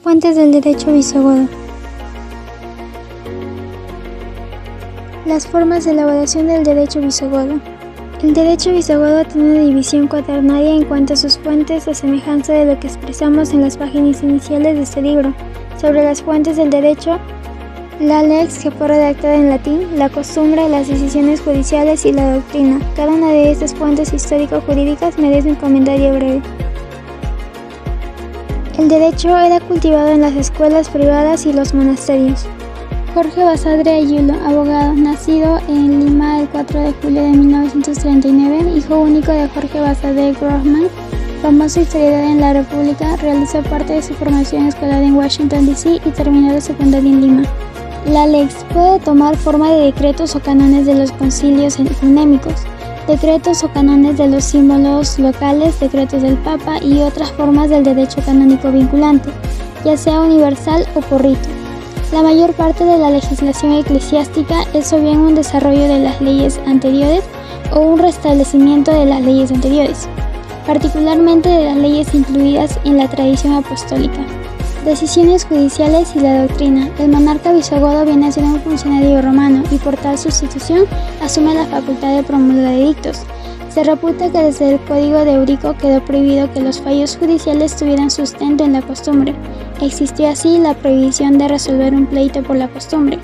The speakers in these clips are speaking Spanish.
Fuentes del derecho visigodo. Las formas de elaboración del derecho visigodo. El derecho visigodo tiene una división cuaternaria en cuanto a sus fuentes, a semejanza de lo que expresamos en las páginas iniciales de este libro. Sobre las fuentes del derecho, la lex, que fue redactada en latín, la costumbre, las decisiones judiciales y la doctrina. Cada una de estas fuentes histórico-jurídicas merece un comentario breve. El derecho era cultivado en las escuelas privadas y los monasterios. Jorge Basadre Ayulo, abogado, nacido en Lima el 4 de julio de 1939, hijo único de Jorge Basadre Grossman, famoso historiador en la República, realizó parte de su formación escolar en Washington, D.C. y terminó la secundaria en Lima. La lex puede tomar forma de decretos o cánones de los concilios ecuménicos, decretos o cánones de los símbolos locales, decretos del Papa y otras formas del derecho canónico vinculante, ya sea universal o por rito. La mayor parte de la legislación eclesiástica es o bien un desarrollo de las leyes anteriores o un restablecimiento de las leyes anteriores, particularmente de las leyes incluidas en la tradición apostólica. Decisiones judiciales y la doctrina. El monarca visigodo viene a ser un funcionario romano y por tal sustitución asume la facultad de promulgar edictos. Se reputa que desde el Código de Eurico quedó prohibido que los fallos judiciales tuvieran sustento en la costumbre. Existió así la prohibición de resolver un pleito por la costumbre.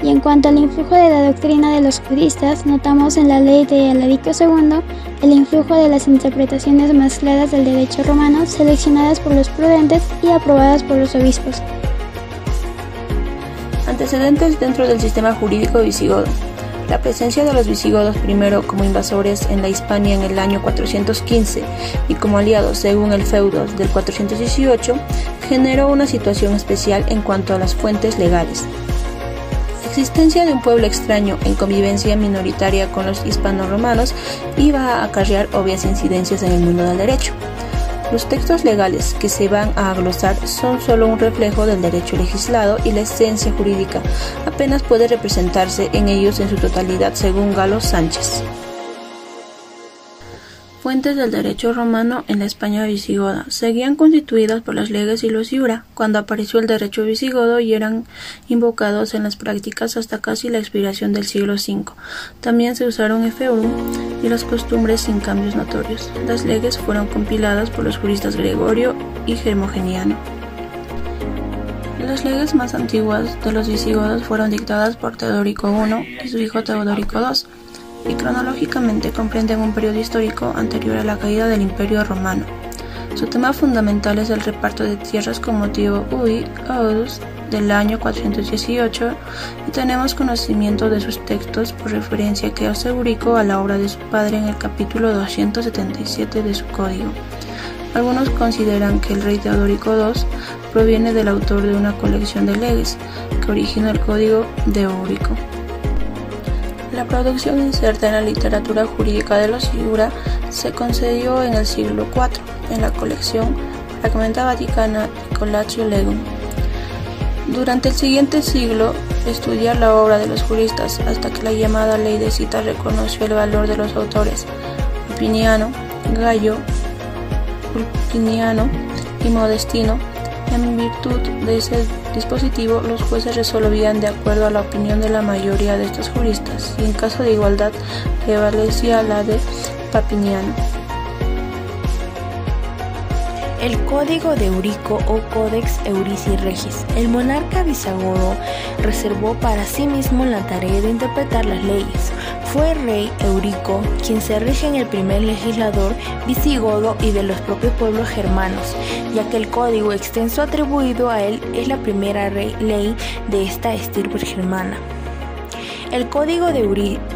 Y en cuanto al influjo de la doctrina de los juristas, notamos en la ley de Alarico II el influjo de las interpretaciones más claras del derecho romano, seleccionadas por los prudentes y aprobadas por los obispos. Antecedentes dentro del sistema jurídico visigodo. La presencia de los visigodos primero como invasores en la Hispania en el año 415 y como aliados según el feudo del 418 generó una situación especial en cuanto a las fuentes legales. La existencia de un pueblo extraño en convivencia minoritaria con los hispano-romanos iba a acarrear obvias incidencias en el mundo del derecho. Los textos legales que se van a glosar son solo un reflejo del derecho legislado y la esencia jurídica apenas puede representarse en ellos en su totalidad según Galo Sánchez. Fuentes del derecho romano en la España visigoda. Seguían constituidas por las leges y los iura, cuando apareció el derecho visigodo y eran invocados en las prácticas hasta casi la expiración del siglo V. También se usaron efeurum y las costumbres sin cambios notorios. Las leges fueron compiladas por los juristas Gregorio y Hermogeniano. Las leges más antiguas de los visigodos fueron dictadas por Teodorico I y su hijo Teodorico II, y cronológicamente comprenden un periodo histórico anterior a la caída del Imperio Romano. Su tema fundamental es el reparto de tierras con motivo Ui Audus del año 418 y tenemos conocimiento de sus textos por referencia que hace Eurico a la obra de su padre en el capítulo 277 de su código. Algunos consideran que el rey Teodorico II proviene del autor de una colección de leges que originó el código de Eurico. La producción inserta en la literatura jurídica de los iura se concedió en el siglo IV, en la colección Fragmenta Vaticana y Collatio Legum. Durante el siguiente siglo, estudiar la obra de los juristas hasta que la llamada ley de citas reconoció el valor de los autores Opiniano, Gallo, Pulpiniano y Modestino. En virtud de ese dispositivo, los jueces resolvían de acuerdo a la opinión de la mayoría de estos juristas, y en caso de igualdad prevalecía la de Papiniano. El Código de Eurico o Codex Eurici Regis. El monarca visigodo reservó para sí mismo la tarea de interpretar las leyes. Fue el rey Eurico quien se rige en el primer legislador visigodo y de los propios pueblos germanos, ya que el código extenso atribuido a él es la primera ley de esta estirpe germana. El Código de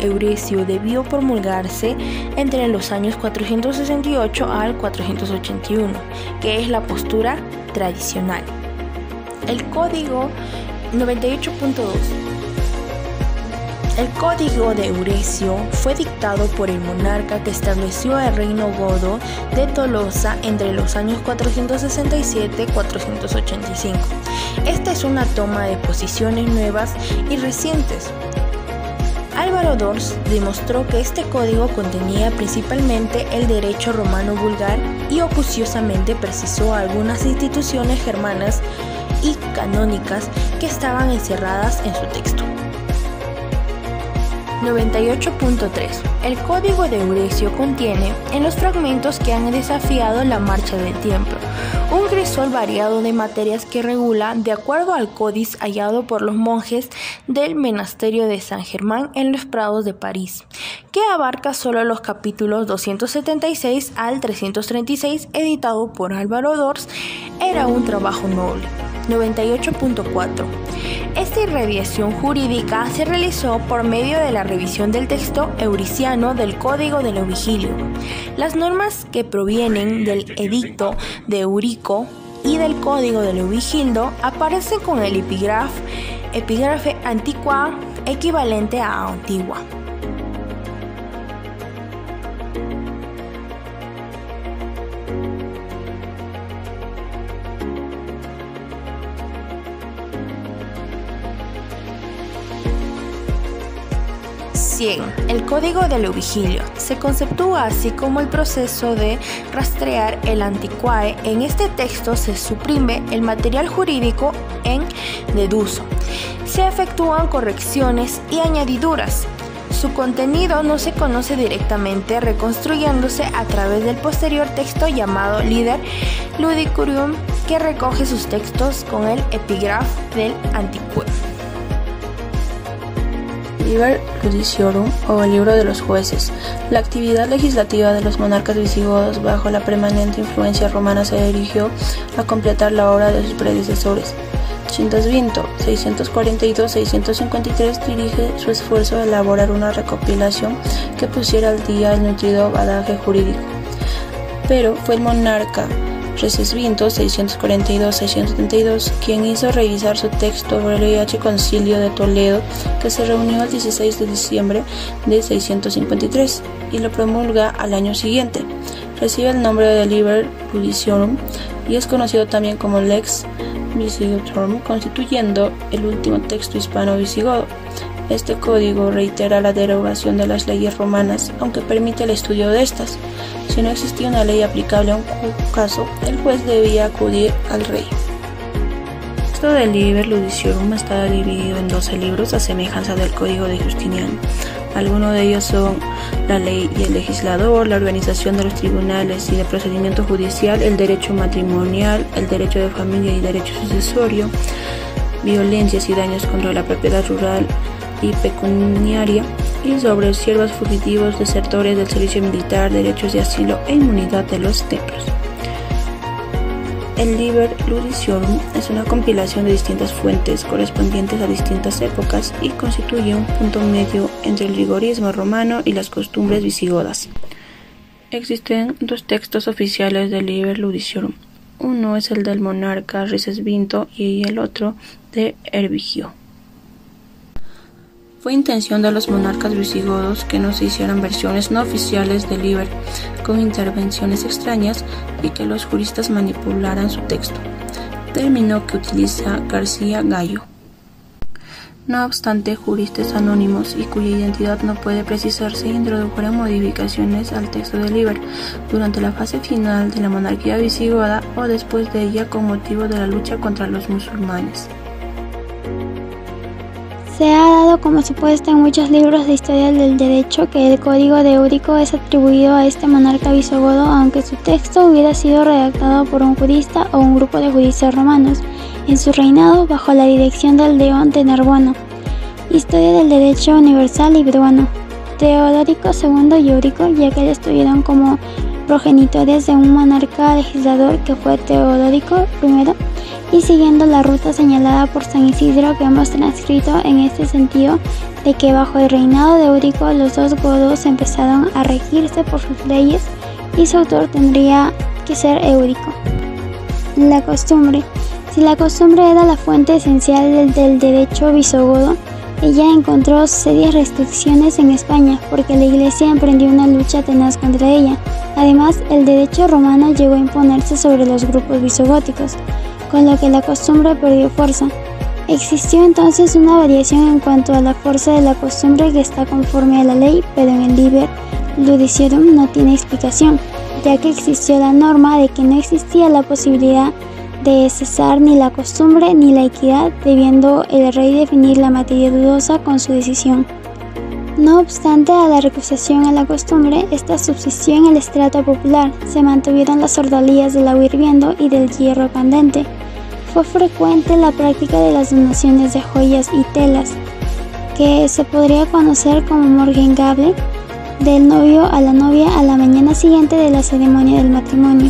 Euricio debió promulgarse entre los años 468 al 481, que es la postura tradicional. El Código 98.2. El Código de Euricio fue dictado por el monarca que estableció el reino godo de Tolosa entre los años 467 y 485. Esta es una toma de posiciones nuevas y recientes. Álvaro Dors demostró que este código contenía principalmente el derecho romano vulgar y opuciosamente precisó algunas instituciones germanas y canónicas que estaban encerradas en su texto. 98.3. El Código de Eurecio contiene, en los fragmentos que han desafiado la marcha del tiempo, un crisol variado de materias que regula de acuerdo al códice hallado por los monjes del monasterio de San Germán en los Prados de París, que abarca solo los capítulos 276 al 336, editado por Álvaro Dors. Era un trabajo noble. 98.4. Esta irradiación jurídica se realizó por medio de la revisión del texto euriciano del Código de lo Vigilio. Las normas que provienen del Edicto de Eurico y del Código de lo Vigildo aparecen con el epígrafe antiqua equivalente a antigua. El Código de lo Vigilio se conceptúa así como el proceso de rastrear el antiquae. En este texto se suprime el material jurídico en deduso. Se efectúan correcciones y añadiduras. Su contenido no se conoce directamente, reconstruyéndose a través del posterior texto llamado Liber Ludicurium, que recoge sus textos con el epígrafe del antiquae. Liber Ludiciorum, o el libro de los jueces. La actividad legislativa de los monarcas visigodos bajo la permanente influencia romana se dirigió a completar la obra de sus predecesores. Cintasvinto, 642-653, dirige su esfuerzo a elaborar una recopilación que pusiera al día el nutrido bagaje jurídico. Pero fue el monarca Recesvinto, 642-672, quien hizo revisar su texto por el H. Concilio de Toledo, que se reunió el 16 de diciembre de 653 y lo promulga al año siguiente. Recibe el nombre de Liber Ludiciorum y es conocido también como Lex Visigorum, constituyendo el último texto hispano-visigodo. Este código reitera la derogación de las leyes romanas, aunque permite el estudio de estas. Si no existía una ley aplicable a un caso, el juez debía acudir al rey. El texto del Liber Ludiciorum está dividido en 12 libros a semejanza del Código de Justiniano. Algunos de ellos son la ley y el legislador, la organización de los tribunales y de procedimiento judicial, el derecho matrimonial, el derecho de familia y derecho sucesorio, violencias y daños contra la propiedad rural y pecuniaria, y sobre siervos fugitivos, desertores del servicio militar, derechos de asilo e inmunidad de los templos. El Liber Ludiciorum es una compilación de distintas fuentes correspondientes a distintas épocas y constituye un punto medio entre el rigorismo romano y las costumbres visigodas. Existen dos textos oficiales del Liber Ludiciorum. Uno es el del monarca Recesvinto y el otro de Hervigio. Fue intención de los monarcas visigodos que no se hicieran versiones no oficiales del Liber con intervenciones extrañas y que los juristas manipularan su texto, término que utiliza García Gallo. No obstante, juristas anónimos y cuya identidad no puede precisarse introdujeron modificaciones al texto del Liber durante la fase final de la monarquía visigoda o después de ella con motivo de la lucha contra los musulmanes. Se ha dado como supuesto en muchos libros de historia del derecho que el Código de Eurico es atribuido a este monarca visigodo, aunque su texto hubiera sido redactado por un jurista o un grupo de juristas romanos en su reinado bajo la dirección del León de Narbona. Historia del derecho universal y peruano. Teodorico II y Eurico, ya que estuvieron como progenitores de un monarca legislador que fue Teodorico I, y siguiendo la ruta señalada por San Isidro que hemos transcrito en este sentido, de que bajo el reinado de Eurico los dos godos empezaron a regirse por sus leyes y su autor tendría que ser Eurico. La costumbre. Si la costumbre era la fuente esencial del derecho visigodo, ella encontró serias restricciones en España porque la Iglesia emprendió una lucha tenaz contra ella. Además, el derecho romano llegó a imponerse sobre los grupos visigóticos, con lo que la costumbre perdió fuerza. Existió entonces una variación en cuanto a la fuerza de la costumbre que está conforme a la ley, pero en el Liber Ludiciorum no tiene explicación, ya que existió la norma de que no existía la posibilidad de cesar ni la costumbre ni la equidad, debiendo el rey definir la materia dudosa con su decisión. No obstante a la recusación a la costumbre, esta subsistió en el estrato popular, se mantuvieron las ordalías del agua hirviendo y del hierro candente. Fue frecuente la práctica de las donaciones de joyas y telas, que se podría conocer como morgengable, del novio a la novia a la mañana siguiente de la ceremonia del matrimonio.